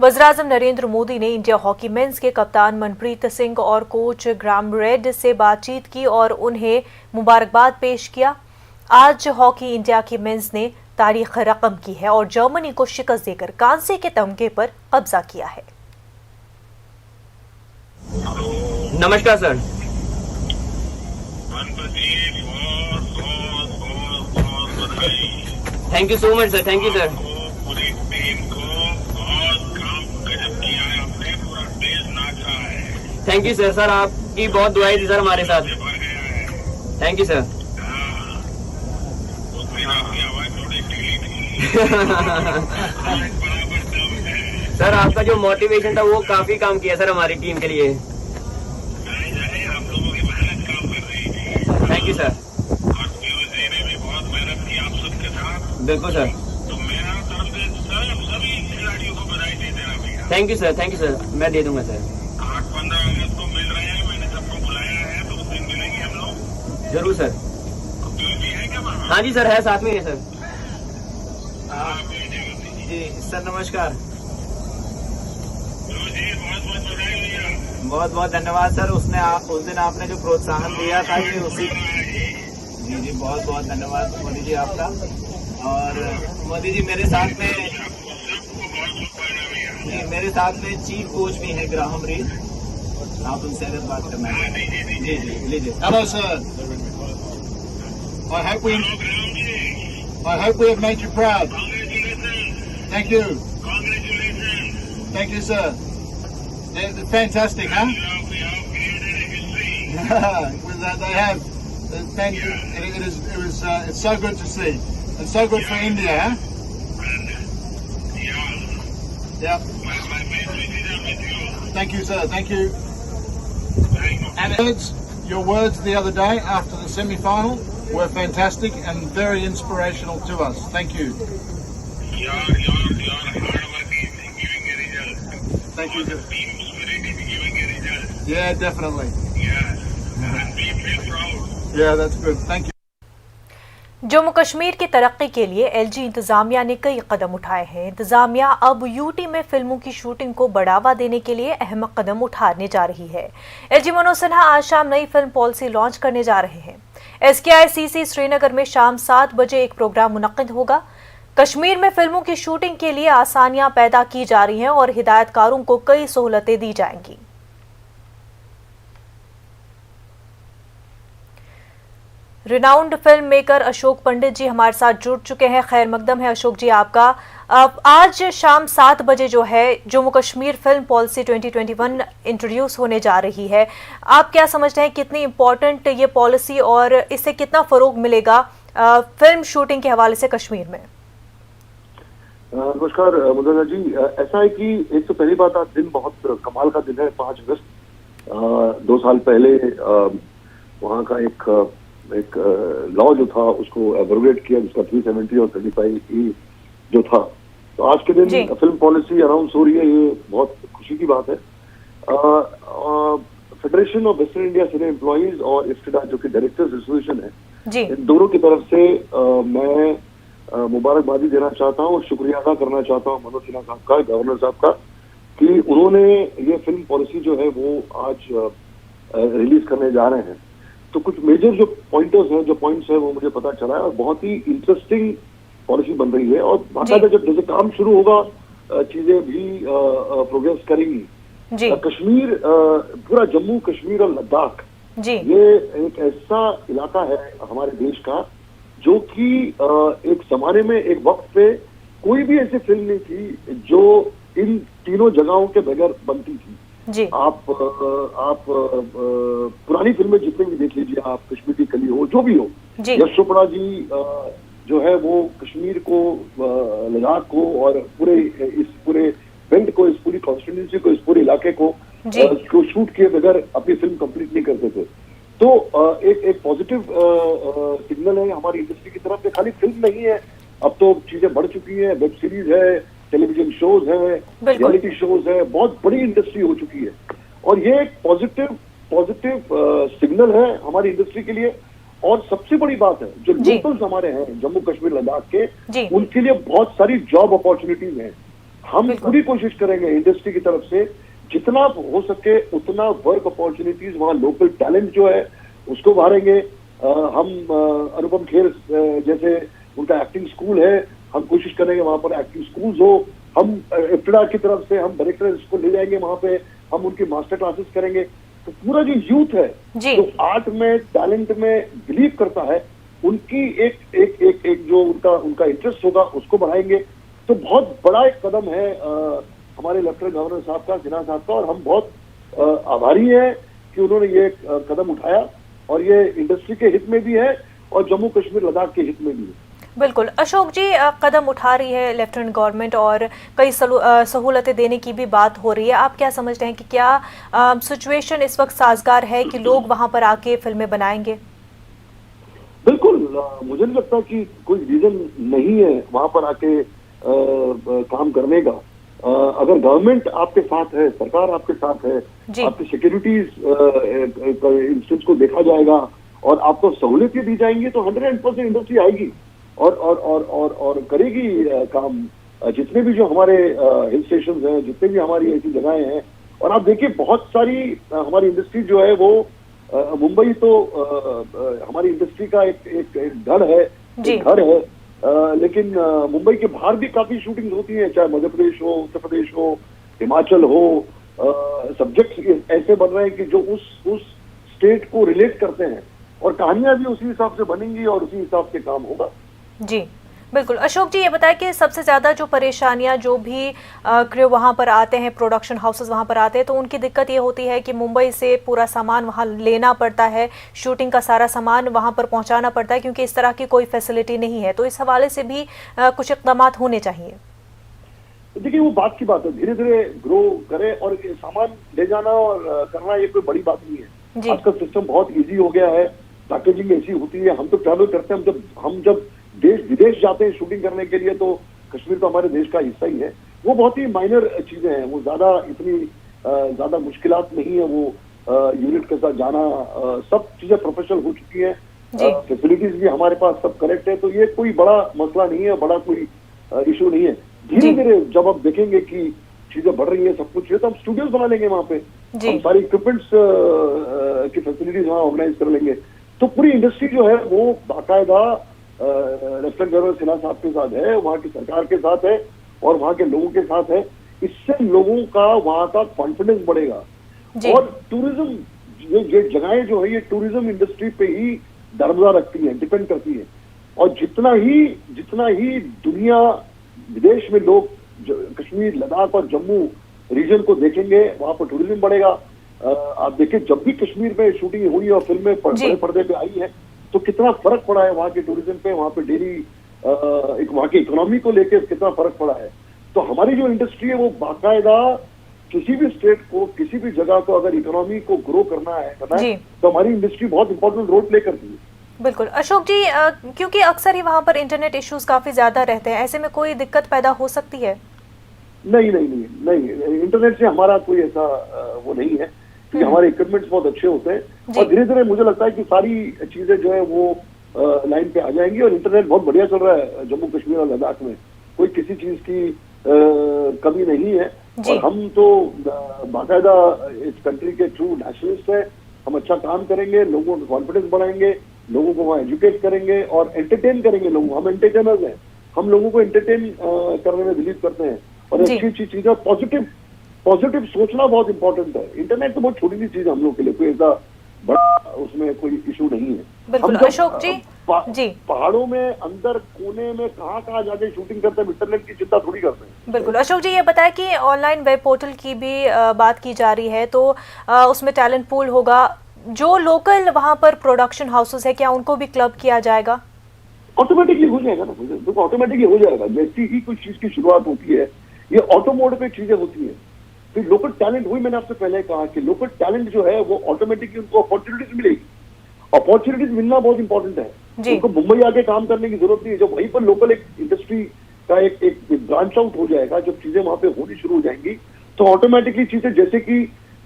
वज़ीर-ए-आज़म नरेंद्र मोदी ने India hockey mains के कप्तान मनप्रीत सिंह और कोच ग्राम रेड से बातचीत की और उन्हें मुबारकबाद पेश किया। आज हॉकी इंडिया की मेंस ने तारीख रकम की है और जर्मनी को शिकस्त देकर कांसे के तमगे पर कब्जा किया है। नमस्कार sir. Thank you so much sir. Thank you sir. पूरी टीम को बहुत काम गजब किया है आपने, पूरा देश नाचा है। Thank you sir. सर आपकी बहुत दुआएं थी सर हमारे साथ। भर गया है। Thank you sir. उस दिन आपकी आवाज थोड़ी ढीली थी। बराबर दम है। सर आपका जो मोटिवेशन था वो काफी काम किया सर हमारी टीम के लिए। आप लोगों की मेहनत काम कर रही थी। Thank you sir. और पीयूष जी ने भी बहुत मेहनत की आप सबके साथ। बिल्कुल सर। तो मेरा तरफ से सभी खिलाड़ियों को बधाई दे देना भैया। Thank you sir. Thank you sir. मैं दे दूंगा सर। 8-15 अगस्त को मिल रहे हैं, मैंने सबको बुलाया है, तो उस दिन मिलेंगे हम लोग। जरूर सर। पीयूष जी है क्या वहाँ? हाँ जी सर है, साथ में है सर। जी सर नमस्कार। पीयूष जी बहुत बहुत बधाई भैया। बहुत बहुत धन्यवाद सर। उस दिन आपने जो प्रोत्साहन दिया था कि उसी जी बहुत बहुत धन्यवाद मोदी जी आपका। और मोदी जी मेरे साथ में चीफ कोच भी है ग्राहम रीड, आप उनसे अगर बात करना है। जी जी लीजिए। Hello, sir. I hope we have made you proud. Thank you. Thank you, sir. They're fantastic, huh? They have. It's so good to see, and so good for India, huh? Yep. Thank you, sir. Thank you. And your words the other day after the semi-final were fantastic and very inspirational to us. Thank you. Your hard work is giving a result. Thank you, sir. Team spirit is giving a result. Yeah, definitely. Yes. And we feel proud. Yeah, that's good. Thank you. Jammu Kashmir की तरक्की के लिए LG इंतजामिया ने कई कदम उठाए हैं। इंतजामिया अब यूटी में फिल्मों की शूटिंग को बढ़ावा देने के लिए अहम कदम उठाने जा रही है। एलजी मनोज सिन्हा आज शाम नई फिल्म पॉलिसी लॉन्च करने जा रहे हैं। SKICC श्रीनगर में शाम 7 बजे एक प्रोग्राम मुनक्किद होगा। कश्मीर में फिल्मों की शूटिंग के लिए आसानियां पैदा की जा रही हैं और हिदायतकारों को कई सहूलतें दी जाएंगी। Renowned film maker Ashok Pandit जी हमारे साथ जुड़ चुके हैं। खैर मकदम है अशोक जी आपका। आज शाम 7 बजे जो है Jammu Kashmir film policy 2021 introduce होने जा रही है। आप क्या समझते हैं कितनी इम्पोर्टेंट ये पॉलिसी और इससे कितना फरोग मिलेगा फिल्म शूटिंग के हवाले से कश्मीर में? नमस्कार मुदन्ना जी। ऐसा है कि एक तो पहली बात, आज दिन बहुत कमाल का दिन है। 5 अगस्त 2 साल पहले वहाँ का एक लॉ जो था उसको एब्रोगेट किया, जिसका 370 और 35E जो था। तो आज के दिन फिल्म पॉलिसी अनाउंस हो रही है, ये बहुत खुशी की बात है। Federation of western India cine employees और इफ्तिडा जो कि डायरेक्टर्स एसोसिएशन है, इन दोनों की तरफ से मैं मुबारकबादी देना चाहता हूँ और शुक्रिया अदा करना चाहता हूँ मनोज सिन्हा साहब का, गवर्नर साहब का, कि उन्होंने ये फिल्म पॉलिसी जो है वो आज रिलीज करने जा रहे हैं। तो कुछ मेजर जो पॉइंट्स है वो मुझे पता चला है और बहुत ही इंटरेस्टिंग पॉलिसी बन रही है। और बाकायदा जब जैसे काम शुरू होगा चीजें भी प्रोग्रेस करेंगी। कश्मीर, पूरा जम्मू कश्मीर और लद्दाख, ये एक ऐसा इलाका है हमारे देश का जो कि एक जमाने में, एक वक्त पे कोई भी ऐसी फिल्म नहीं थी जो इन तीनों जगहों के बगैर बनती थी। आप पुरानी फिल्में जितनी भी देख लीजिए, आप कश्मीर की कली हो, जो भी हो, यश चोपड़ा जी जो है वो कश्मीर को, लद्दाख को और इस पूरे बेल्ट को, इस पूरी कॉन्स्टिट्यूंसी को, इस पूरे इलाके को शूट किए बगैर अपनी फिल्म कंप्लीट नहीं करते थे। तो एक पॉजिटिव सिग्नल है हमारी इंडस्ट्री की तरफ से। खाली फिल्म नहीं है, अब तो चीजें बढ़ चुकी हैं, वेब सीरीज है, टेलीविजन शोज है, रियलिटी शोज है, बहुत बड़ी इंडस्ट्री हो चुकी है। और ये एक पॉजिटिव सिग्नल है हमारी इंडस्ट्री के लिए। और सबसे बड़ी बात है, जो लोकल्स हमारे हैं जम्मू कश्मीर लद्दाख के, उनके लिए बहुत सारी जॉब अपॉर्चुनिटीज हैं। हम पूरी कोशिश करेंगे इंडस्ट्री की तरफ से जितना हो सके उतना वर्क अपॉर्चुनिटीज वहाँ लोकल टैलेंट जो है उसको उभारेंगे। हम अनुपम खेर जैसे उनका एक्टिंग स्कूल है, हम कोशिश करेंगे वहाँ पर एक्टिंग स्कूल्स हो। हम इफ्तड़ा की तरफ से हम डायरेक्टर्स को ले जाएंगे वहाँ पे, हम उनकी मास्टर क्लासेस करेंगे। तो पूरा जो यूथ है जो आर्ट में टैलेंट में बिलीव करता है उनकी एक जो उनका इंटरेस्ट होगा उसको बढ़ाएंगे। तो बहुत बड़ा एक कदम है हमारे लेफ्टिनेंट गवर्नर साहब का, सिन्हा साहब का, और हम बहुत आभारी हैं कि उन्होंने ये कदम उठाया और ये इंडस्ट्री के हित में भी है और जम्मू कश्मीर लद्दाख के हित में भी है। बिल्कुल अशोक जी, कदम उठा रही है लेफ्टिनेंट गवर्नमेंट और कई सहूलतें देने की भी बात हो रही है। आप क्या समझते हैं कि क्या सिचुएशन इस वक्त साजगार है कि लोग वहां पर आके फिल्में बनाएंगे? बिल्कुल, मुझे नहीं लगता कि कोई रीजन नहीं है वहां पर आके काम करने का। अगर गवर्नमेंट आपके साथ है, सरकार आपके साथ है, आपकी सिक्योरिटीज इंस्टीट्यूट को देखा जाएगा और आपको सहूलियतें दी जाएंगी तो 100% इंडस्ट्री आएगी और करेगी काम। जितने भी जो हमारे हिल स्टेशन हैं, जितने भी हमारी ऐसी जगहें हैं, और आप देखिए बहुत सारी हमारी इंडस्ट्री जो है वो मुंबई तो हमारी इंडस्ट्री का एक धड़ है, एक घर है, लेकिन मुंबई के बाहर भी काफी शूटिंग होती है, चाहे मध्य प्रदेश हो, उत्तर प्रदेश हो, हिमाचल हो। सब्जेक्ट्स ऐसे बन रहे हैं कि जो उस स्टेट को रिलेट करते हैं और कहानियां भी उसी हिसाब से बनेंगी और उसी हिसाब से काम होगा। जी बिल्कुल। अशोक जी, ये बताएं कि सबसे ज्यादा जो परेशानियां जो भी क्रू वहां पर आते हैं, प्रोडक्शन हाउसेस वहां पर आते हैं, तो उनकी दिक्कत ये होती है कि मुंबई से पूरा सामान वहां लेना पड़ता है, शूटिंग का सारा सामान वहां पर पहुंचाना पड़ता है क्योंकि इस तरह की कोई फैसिलिटी नहीं है। तो इस हवाले से भी कुछ इक़दाम होने चाहिए। देखिए वो बात की बात है, धीरे धीरे ग्रो करे और सामान ले जाना और करना ये कोई बड़ी बात नहीं है। आजकल सिस्टम बहुत ईजी हो गया है, पैकेजिंग ऐसी होती है। हम तो ट्रैवल करते हैं, हम जब देश विदेश जाते हैं शूटिंग करने के लिए तो कश्मीर तो हमारे देश का हिस्सा ही है। वो बहुत ही माइनर चीजें हैं, वो इतनी ज्यादा मुश्किलात नहीं है। वो यूनिट के साथ जाना, सब चीजें प्रोफेशनल हो चुकी हैं, फैसिलिटीज भी हमारे पास सब करेक्ट है, तो ये कोई बड़ा मसला नहीं है, बड़ा कोई इशू नहीं है। धीरे धीरे जब आप देखेंगे कि चीजें बढ़ रही है, सब कुछ है, तो हम स्टूडियोज बना लेंगे वहाँ पे, हम सारी इक्विपमेंट्स की फैसिलिटीज वहाँ ऑर्गेनाइज कर लेंगे। तो पूरी इंडस्ट्री जो है वो बाकायदा लेफ्टिनेंट गवर्नर सिन्हा साहब के साथ है, वहाँ की सरकार के साथ है और वहाँ के लोगों के साथ है। इससे लोगों का वहाँ का कॉन्फिडेंस बढ़ेगा और टूरिज्म ये जगहें जो है ये टूरिज्म इंडस्ट्री पे ही दरमजा रखती है, डिपेंड करती है। और जितना ही दुनिया विदेश में लोग कश्मीर, लद्दाख और जम्मू रीजन को देखेंगे, वहाँ पर टूरिज्म बढ़ेगा। आप देखिए जब भी कश्मीर में शूटिंग हुई और फिल्में बड़े पर्दे पे आई है तो कितना फर्क पड़ा है वहाँ के टूरिज्म पे, वहाँ पे डेली वहाँ की इकोनॉमी को लेकर कितना फर्क पड़ा है। तो हमारी जो इंडस्ट्री है वो बाकायदा किसी भी स्टेट को, किसी भी जगह को अगर इकोनॉमी को ग्रो करना है तो हमारी इंडस्ट्री बहुत इंपॉर्टेंट रोल प्ले करती है। बिल्कुल अशोक जी, क्योंकि अक्सर ही वहाँ पर इंटरनेट इश्यूज काफी ज्यादा रहते हैं, ऐसे में कोई दिक्कत पैदा हो सकती है? नहीं, इंटरनेट से हमारा कोई ऐसा वो नहीं है क्योंकि हमारे इक्विपमेंट्स बहुत अच्छे होते हैं और धीरे धीरे मुझे लगता है कि सारी चीजें जो है वो लाइन पे आ जाएंगी और इंटरनेट बहुत बढ़िया चल रहा है जम्मू कश्मीर और लद्दाख में, कोई किसी चीज की कमी नहीं है। और हम तो बाकायदा इस कंट्री के ट्रू नेशनलिस्ट है, हम अच्छा काम करेंगे, लोगों का कॉन्फिडेंस बढ़ाएंगे, लोगों को वहाँ एजुकेट करेंगे और एंटरटेन करेंगे लोगों। हम एंटरटेनर्स हैं, हम लोगों को एंटरटेन करने में बिलीव करते हैं और अच्छी चीजें पॉजिटिव सोचना बहुत इंपॉर्टेंट है। इंटरनेट तो बहुत छोटी सी चीज है हम लोग के लिए, कोई ऐसा बड़ा उसमें कोई इशू नहीं है। बिल्कुल अशोक जी, पहाड़ों में अंदर कोने में कहाँ जाके शूटिंग करते हैं, इंटरनेट की चिंता थोड़ी करते हैं। बिल्कुल अशोक जी, ये बताएं कि ऑनलाइन वेब पोर्टल की भी बात की जा रही है, तो उसमें टैलेंट पूल होगा, जो लोकल वहाँ पर प्रोडक्शन हाउसेस है क्या उनको भी क्लब किया जाएगा? ऑटोमेटिकली हो जाएगा ना, देखो ऑटोमेटिकली हो जाएगा। जैसी ही कोई चीज की शुरुआत होती है ये ऑटो मोड पे चीजें होती है। तो लोकल टैलेंट, वही मैंने आपसे पहले कहा कि लोकल टैलेंट जो है वो ऑटोमेटिकली उनको अपॉर्चुनिटीज मिलेगी। अपॉर्चुनिटीज मिलना बहुत इंपॉर्टेंट है, उनको मुंबई आके काम करने की जरूरत नहीं है। जब वहीं पर लोकल एक इंडस्ट्री का एक ब्रांच आउट हो जाएगा, जब चीजें वहां पे होनी शुरू हो जाएंगी तो ऑटोमेटिकली चीजें, जैसे कि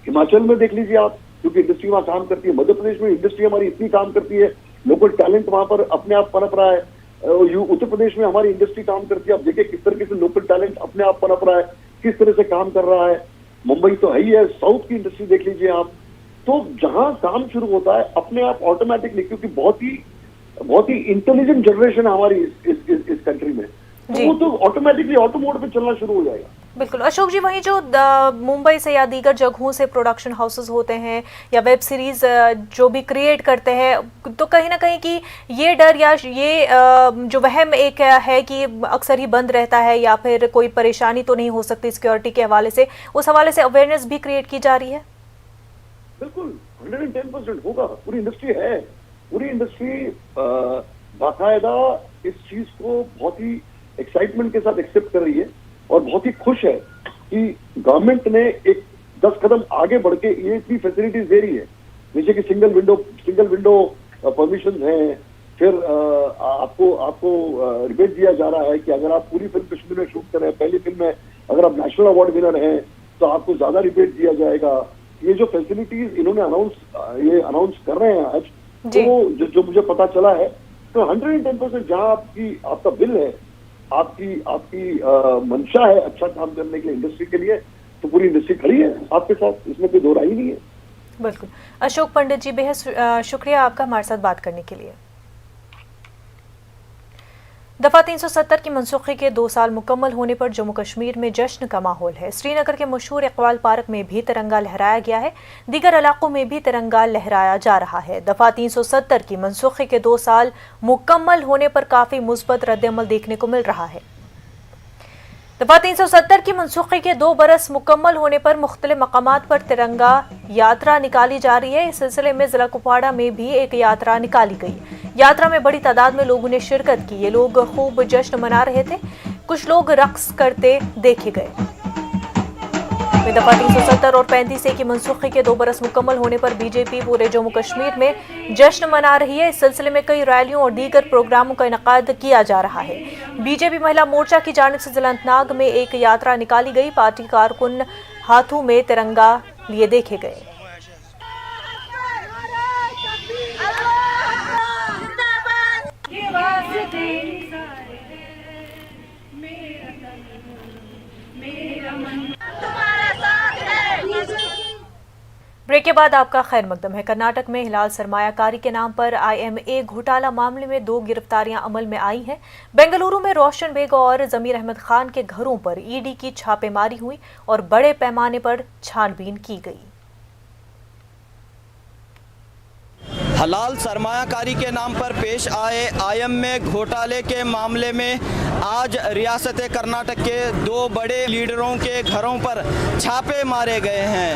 हिमाचल में देख लीजिए आप, क्योंकि इंडस्ट्री वहां काम करती है, मध्य प्रदेश में इंडस्ट्री हमारी इतनी काम करती है, लोकल टैलेंट वहां पर अपने आप पनप रहा है। उत्तर प्रदेश में हमारी इंडस्ट्री काम करती है, आप देखिए किस तरीके से लोकल टैलेंट अपने आप पनप रहा है, किस तरह से काम कर रहा है। मुंबई तो है ही है, साउथ की इंडस्ट्री देख लीजिए आप, तो जहां काम शुरू होता है अपने आप ऑटोमेटिकली, क्योंकि बहुत ही इंटेलिजेंट जनरेशन है हमारी इस कंट्री में, तो वो तो ऑटोमेटिकली ऑटो मोड पे चलना शुरू हो जाएगा। बिल्कुल अशोक जी, वहीं जो मुंबई से या दीगर जगहों से प्रोडक्शन हाउसेस होते हैं या वेब सीरीज जो भी क्रिएट करते हैं, तो कहीं ना कहीं कि ये डर या ये जो वहम एक है कि अक्सर ही बंद रहता है या फिर कोई परेशानी तो नहीं हो सकती सिक्योरिटी के हवाले से, उस हवाले से अवेयरनेस भी क्रिएट की जा रही है? बिल्कुल 110% होगा। पूरी इंडस्ट्री है, पूरी इंडस्ट्री बाकायदा इस चीज को बहुत ही एक्साइटमेंट के साथ एक्सेप्ट कर रही है और बहुत ही खुश है कि गवर्नमेंट ने एक 10 कदम आगे बढ़ के ये इतनी फैसिलिटीज दे रही है, जैसे कि सिंगल विंडो परमिशन है, फिर आपको रिबेट दिया जा रहा है कि अगर आप पूरी फिल्म कश्मीर में शूट कर रहे हैं, पहली फिल्म में अगर आप नेशनल अवार्ड विनर हैं तो आपको ज्यादा रिबेट दिया जाएगा। ये जो फैसिलिटीज इन्होंने अनाउंस कर रहे हैं आज, तो जो मुझे पता चला है, तो 110% जहां आपका बिल है, आपकी मंशा है अच्छा काम करने के लिए इंडस्ट्री के लिए, तो पूरी इंडस्ट्री खड़ी है आपके साथ, इसमें कोई दो राय नहीं है। बिल्कुल अशोक पंडित जी, बेहद शुक्रिया आपका हमारे साथ बात करने के लिए। दफा 370 की मनसूखी के 2 साल मुकम्मल होने पर जम्मू कश्मीर में जश्न का माहौल है। श्रीनगर के मशहूर इकबाल पार्क में भी तिरंगा लहराया गया है, दीगर इलाकों में भी तिरंगा लहराया जा रहा है। दफा 370 की मनसूखी के 2 साल मुकम्मल होने पर काफी मुस्बत रद्द-ए-अमल देखने को मिल रहा है। दफा 370 की मनसूखी के 2 बरस मुकम्मल होने पर मुख्तलिफ मकामात पर तिरंगा यात्रा निकाली जा रही है। इस सिलसिले में जिला कुपवाड़ा में भी एक यात्रा निकाली गई। यात्रा में बड़ी तादाद में लोगों ने शिरकत की। ये लोग खूब जश्न मना रहे थे, कुछ लोग रक्स करते देखे गए। दफा 370 और 35A की मनसूखी के 2 बरस मुकम्मल होने पर बीजेपी पूरे जम्मू कश्मीर में जश्न मना रही है। इस सिलसिले में कई रैलियों और दीगर प्रोग्रामों का इनेकाद किया जा रहा है। बीजेपी महिला मोर्चा की जानिब से जिला अनंतनाग में एक यात्रा निकाली गई। पार्टी कारकुन हाथों में तिरंगा लिए देखे गए। ब्रेक के बाद आपका खैर मकदम है। कर्नाटक में हिलाल सरमायाकारी के नाम पर IMA घोटाला मामले में 2 गिरफ्तारियां अमल में आई हैं। बेंगलुरु में रोशन बेग और जमीर अहमद खान के घरों पर ED की छापेमारी हुई और बड़े पैमाने पर छानबीन की गई। हलाल सरमायाकारी के नाम पर पेश आए IMA घोटाले के मामले में आज रियासत कर्नाटक के 2 बड़े लीडरों के घरों पर छापे मारे गए हैं।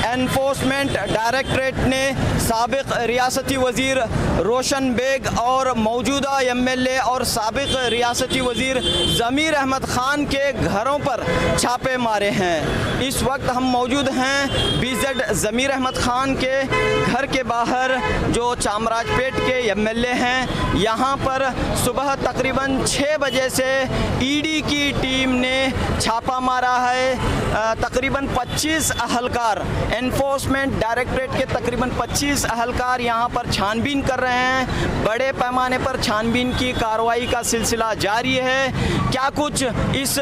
एनफोर्समेंट डायरेक्टरेट ने साबिक रियासती वजीर रोशन बेग और मौजूदा MLA और साबिक रियासती वजीर जमीर अहमद खान के घरों पर छापे मारे हैं। इस वक्त हम मौजूद हैं BZ जमीर अहमद खान के घर के बाहर, जो चामराजपेट के MLA हैं। यहाँ पर सुबह तकरीबन 6 बजे से ED की टीम ने छापा मारा है। तकरीबन 25 अहलकार, एनफोर्समेंट डायरेक्टरेट के तकरीबन 25 अहलकार यहाँ पर छानबीन कर रहे हैं। बड़े पैमाने पर छानबीन की कार्रवाई का सिलसिला जारी है। क्या कुछ इस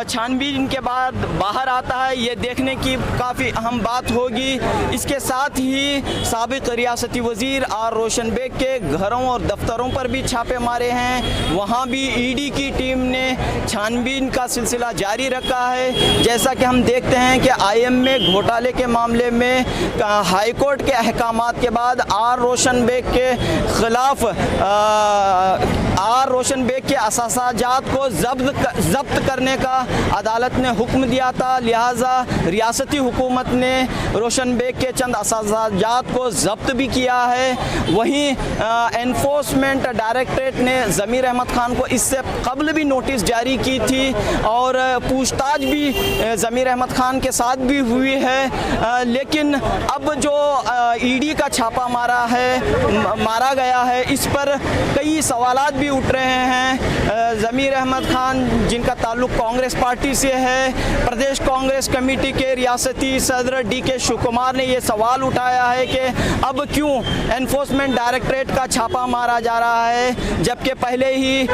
छानबीन के बाद बाहर आता है, ये देखने की काफ़ी अहम बात होगी। इसके साथ ही साबिक रियासती वजीर आर रोशन बेग के घरों और दफ्तरों पर भी छापे मारे हैं। वहाँ भी ED की टीम ने छानबीन का सिलसिला जारी रखा है। जैसा कि हम देखते हैं कि IMA घोटाले के मामले में हाई कोर्ट के अहकामात के बाद आर रोशन बेग के खिलाफ आर रोशन बेग के असासाजात को जब्त करने का अदालत ने हुक्म दिया था। लिहाजा रियासती हुकूमत ने रोशन बेग के चंद असासाजात को जब्त भी किया है। वहीं एनफोर्समेंट डायरेक्टरेट ने जमीर अहमद खान को इससे कबल भी नोटिस जारी की थी और पूछताछ भी जमीर अहमद खान के साथ भी हुई है। लेकिन अब जो ED का छापा मारा गया है, इस पर कई सवालात भी उठ रहे हैं। जमीर अहमद अहमद खान जिनका ताल्लुक कांग्रेस पार्टी से है, प्रदेश कांग्रेस कमेटी के रियासती सदर DK शिव कुमार ने ये सवाल उठाया है कि अब क्यों एनफोर्समेंट डायरेक्टरेट का छापा मारा जा रहा है, जबकि पहले ही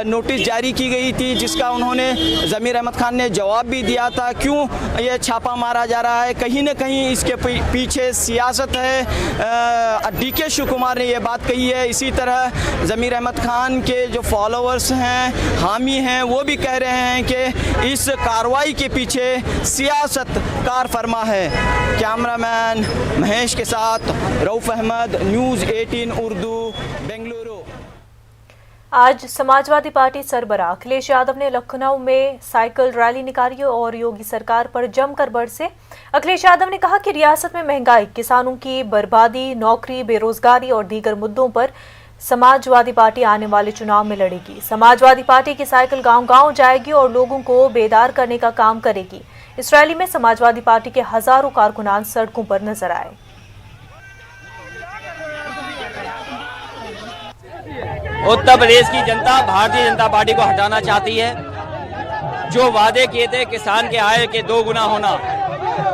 नोटिस जारी की गई थी जिसका उन्होंने ज़मीर अहमद खान ने जवाब भी दिया था। क्यों ये छापा मारा जा रहा है? कहीं ना कहीं इसके पीछे सियासत है। DK शिव कुमार ने ये बात कही है। इसी तरह ज़मीर अहमद खान के जो फॉलोअर्स हैं, हामी हैं, वो भी कह रहे हैं कि इस कार्रवाई के पीछे सियासत कार फरमा है। कैमरामैन महेश के साथ रऊफ अहमद, न्यूज़ 18 उर्दू, बेंगलुरु। आज समाजवादी पार्टी सरबराह अखिलेश यादव ने लखनऊ में साइकिल रैली निकाली और योगी सरकार पर जमकर बरसे। अखिलेश यादव ने कहा कि रियासत में महंगाई, किसानों की बर्बादी, नौकरी, बेरोजगारी और दीगर मुद्दों पर समाजवादी पार्टी आने वाले चुनाव में लड़ेगी। समाजवादी पार्टी की साइकिल गांव-गांव जाएगी और लोगों को बेदार करने का काम करेगी। इस रैली में समाजवादी पार्टी के हजारों कारकुनान सड़कों पर नजर आए। उत्तर प्रदेश की जनता भारतीय जनता पार्टी को हटाना चाहती है। जो वादे किए थे किसान के आय के 2 गुना होना,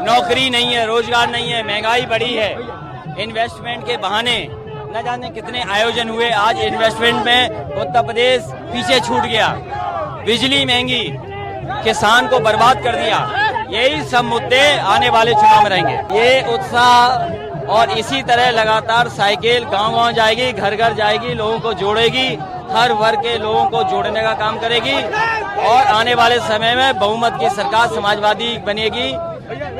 नौकरी नहीं है, रोजगार नहीं है, महंगाई बढ़ी है, इन्वेस्टमेंट के बहाने न जाने कितने आयोजन हुए। आज इन्वेस्टमेंट में उत्तर प्रदेश पीछे छूट गया, बिजली महंगी, किसान को बर्बाद कर दिया। यही सब मुद्दे आने वाले चुनाव में रहेंगे। ये उत्साह और इसी तरह लगातार साइकिल गांव-गांव जाएगी, घर घर जाएगी, लोगों को जोड़ेगी, हर वर्ग के लोगों को जोड़ने का काम करेगी और आने वाले समय में बहुमत की सरकार समाजवादी बनेगी।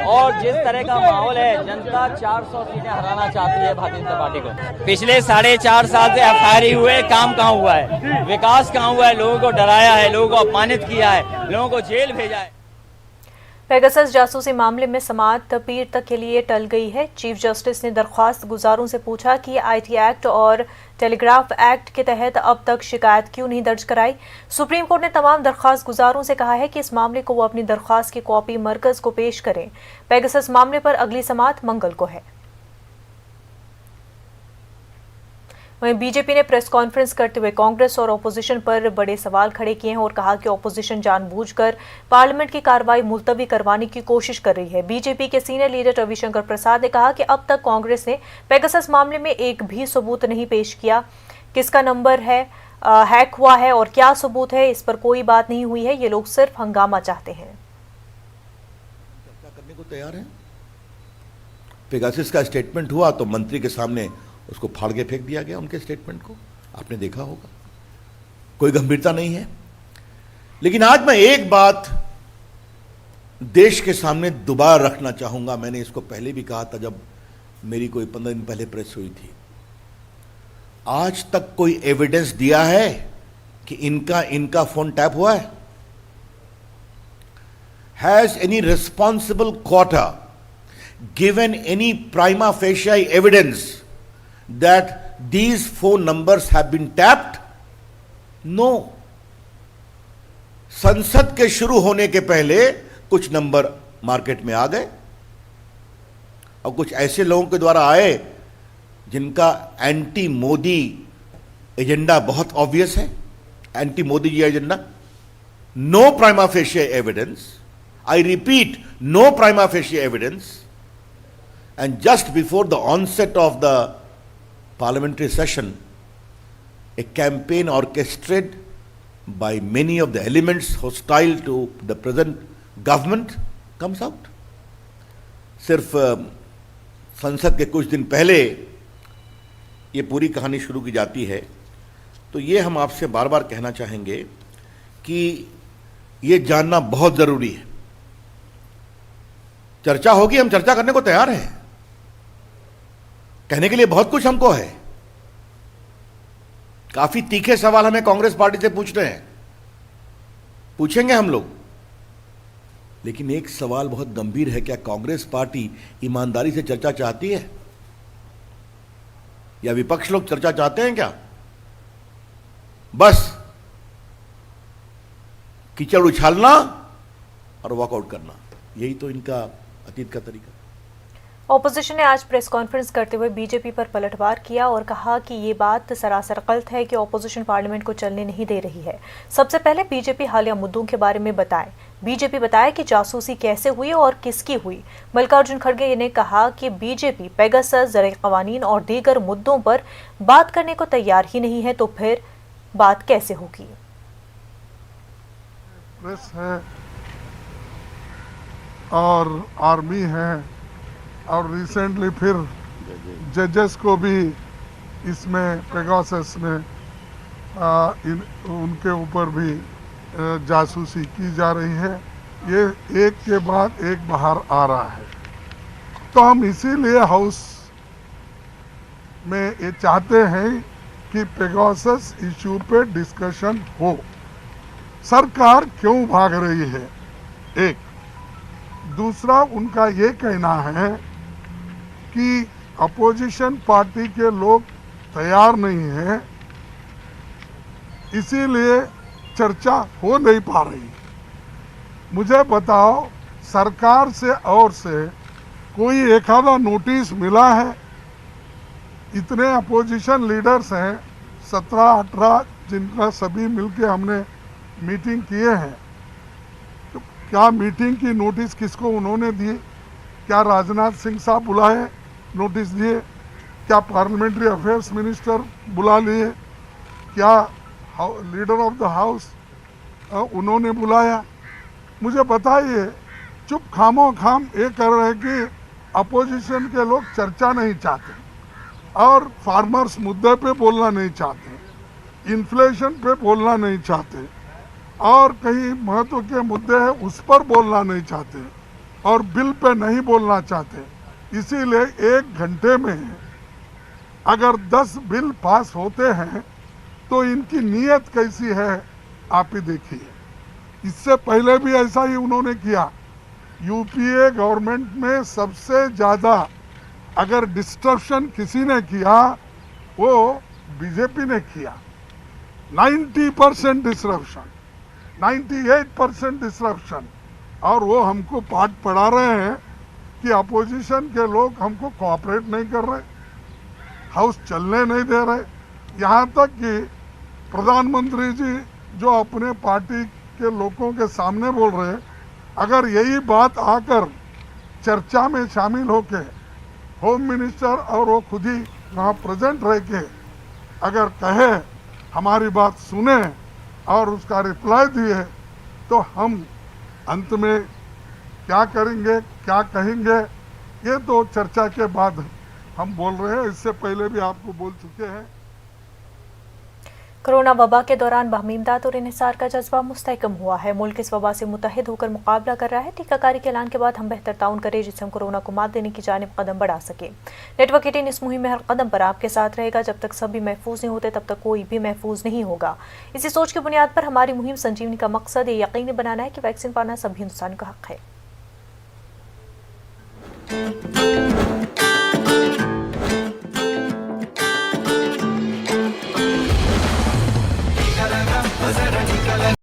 और जिस तरह का माहौल है, जनता 400 सीटें हराना चाहती है भारतीय जनता पार्टी को। पिछले 4.5 साल से एफआईआर हुए, काम कहाँ हुआ है, विकास कहाँ हुआ है? लोगों को डराया है, लोगों को अपमानित किया है, लोगों को जेल भेजा है। पेगासस जासूसी मामले में समाअत पीर तक के लिए टल गई है। चीफ जस्टिस ने दरख्वास्त गुजारों से पूछा कि IT एक्ट और टेलीग्राफ एक्ट के तहत अब तक शिकायत क्यों नहीं दर्ज कराई। सुप्रीम कोर्ट ने तमाम दरख्वास्त गुजारों से कहा है कि इस मामले को वो अपनी दरख्वास्त की कॉपी मरकज को पेश करें। पेगासस मामले पर अगली समाअत मंगल को है। वहीं बीजेपी ने प्रेस कॉन्फ्रेंस करते हुए कांग्रेस और ओपोजिशन पर बड़े सवाल खड़े किए हैं और कहा कि ओपोजिशन जानबूझकर पार्लियामेंट की कार्रवाई मुलतवी करवाने की कोशिश कर रही है। बीजेपी के सीनियर लीडर रविशंकर प्रसाद ने कहा कि अब तक कांग्रेस ने पेगासस मामले में एक भी सबूत नहीं पेश किया। किसका नंबर है हैक हुआ है और क्या सबूत है, इस पर कोई बात नहीं हुई है। ये लोग सिर्फ हंगामा चाहते हैं। चर्चा करने को तैयार है। पेगासस का स्टेटमेंट हुआ तो मंत्री के सामने उसको फाड़ के फेंक दिया गया, उनके स्टेटमेंट को आपने देखा होगा। कोई गंभीरता नहीं है। लेकिन आज मैं एक बात देश के सामने दोबारा रखना चाहूंगा। मैंने इसको पहले भी कहा था जब मेरी कोई 15 दिन पहले प्रेस हुई थी। आज तक कोई एविडेंस दिया है कि इनका फोन टैप हुआ है? Has any responsible quarter given any prima facie evidence that these phone numbers have been tapped? No. संसद के शुरू होने के पहले कुछ नंबर मार्केट में आ गए और कुछ ऐसे लोगों के द्वारा आए जिनका एंटी मोदी एजेंडा बहुत ऑब्वियस है। Anti Modi ji agenda. No prima facie evidence, I repeat, no prima facie evidence. And just before the onset of the parliamentary session, a campaign orchestrated by many of the elements hostile to the present government comes out. सिर्फ संसद के कुछ दिन पहले ये पूरी कहानी शुरू की जाती है। तो ये हम आपसे बार बार कहना चाहेंगे कि ये जानना बहुत जरूरी है। चर्चा होगी, हम चर्चा करने को तैयार हैं। कहने के लिए बहुत कुछ हमको है। काफी तीखे सवाल हमें कांग्रेस पार्टी से पूछ रहे हैं, पूछेंगे हम लोग। लेकिन एक सवाल बहुत गंभीर है, क्या कांग्रेस पार्टी ईमानदारी से चर्चा चाहती है या विपक्ष लोग चर्चा चाहते हैं? क्या बस कीचड़ उछालना और वॉकआउट करना, यही तो इनका अतीत का तरीका। ऑपोजिशन ने आज प्रेस कॉन्फ्रेंस करते हुए बीजेपी पर पलटवार किया और कहा कि ये बात सरासर गलत है कि ऑपोजिशन पार्लियामेंट को चलने नहीं दे रही है। सबसे पहले बीजेपी हालिया मुद्दों के बारे में बताए। बीजेपी बताया कि जासूसी कैसे हुई और किसकी हुई। मल्लिकार्जुन खड़गे ने कहा कि बीजेपी पेगासस, ज़राई क़वानीन और दीगर मुद्दों पर बात करने को तैयार ही नहीं है, तो फिर बात कैसे होगी। प्रेस है और आर्मी है और रिसेंटली फिर जजेस को भी इसमें पेगासस में उनके ऊपर भी जासूसी की जा रही है। ये एक के बाद एक बाहर आ रहा है, तो हम इसीलिए हाउस में ये चाहते हैं कि पेगासस इशू पे डिस्कशन हो। सरकार क्यों भाग रही है, एक। दूसरा, उनका ये कहना है कि अपोजिशन पार्टी के लोग तैयार नहीं हैं, इसीलिए चर्चा हो नहीं पा रही। मुझे बताओ, सरकार से और से कोई एक आधा नोटिस मिला है? इतने अपोजिशन लीडर्स हैं, 17-18, जिनका सभी मिलके हमने मीटिंग किए हैं, तो क्या मीटिंग की नोटिस किसको उन्होंने दी? क्या राजनाथ सिंह साहब बुलाए, नोटिस दिए? क्या पार्लियामेंट्री अफेयर्स मिनिस्टर बुला लिए? क्या लीडर ऑफ द हाउस उन्होंने बुलाया? मुझे बताइए। चुप खामो खाम ये कर रहे कि अपोजिशन के लोग चर्चा नहीं चाहते और फार्मर्स मुद्दे पे बोलना नहीं चाहते, इन्फ्लेशन पे बोलना नहीं चाहते और कहीं महत्व के मुद्दे हैं उस पर बोलना नहीं चाहते और बिल पे नहीं बोलना चाहते। इसीलिए 1 घंटे में अगर 10 बिल पास होते हैं तो इनकी नीयत कैसी है आप ही देखिए। इससे पहले भी ऐसा ही उन्होंने किया। यूपीए गवर्नमेंट में सबसे ज़्यादा अगर डिस्ट्रप्शन किसी ने किया वो बीजेपी ने किया। 90% डिस्ट्रप्शन, 98% डिस्ट्रप्शन, और वो हमको पाठ पढ़ा रहे हैं कि अपोजिशन के लोग हमको कोऑपरेट नहीं कर रहे, हाउस चलने नहीं दे रहे। यहाँ तक कि प्रधानमंत्री जी जो अपने पार्टी के लोगों के सामने बोल रहे हैं, अगर यही बात आकर चर्चा में शामिल होके होम मिनिस्टर और वो खुद ही वहाँ प्रेजेंट रह के अगर कहे, हमारी बात सुने और उसका रिप्लाई दिए, तो हम अंत में क्या करेंगे, क्या कहेंगे, ये तो चर्चा के बाद हम बोल रहे हैं। इससे पहले भी आपको बोल चुके हैं। कोरोना वबा के दौरान बाहमी इमदाद और इन्हिसार का जज्बा मुस्तहकम हुआ है। मुल्क इस वबा से मुत्तहिद होकर मुकाबला कर रहा है। टीकाकारी के ऐलान के बाद हम बेहतर ताउन करें, जिससे हम कोरोना को मात देने की जानिब कदम बढ़ा सके। नेटवर्क 18 इस मुहिम में हर कदम पर आपके साथ रहेगा। जब तक सभी महफूज नहीं होते तब तक कोई भी महफूज नहीं होगा। इसी सोच की बुनियाद पर हमारी मुहिम संजीवनी का मकसद ये यकीनी बनाना है कि वैक्सीन पाना सभी हिंदुस्तानियों का हक है।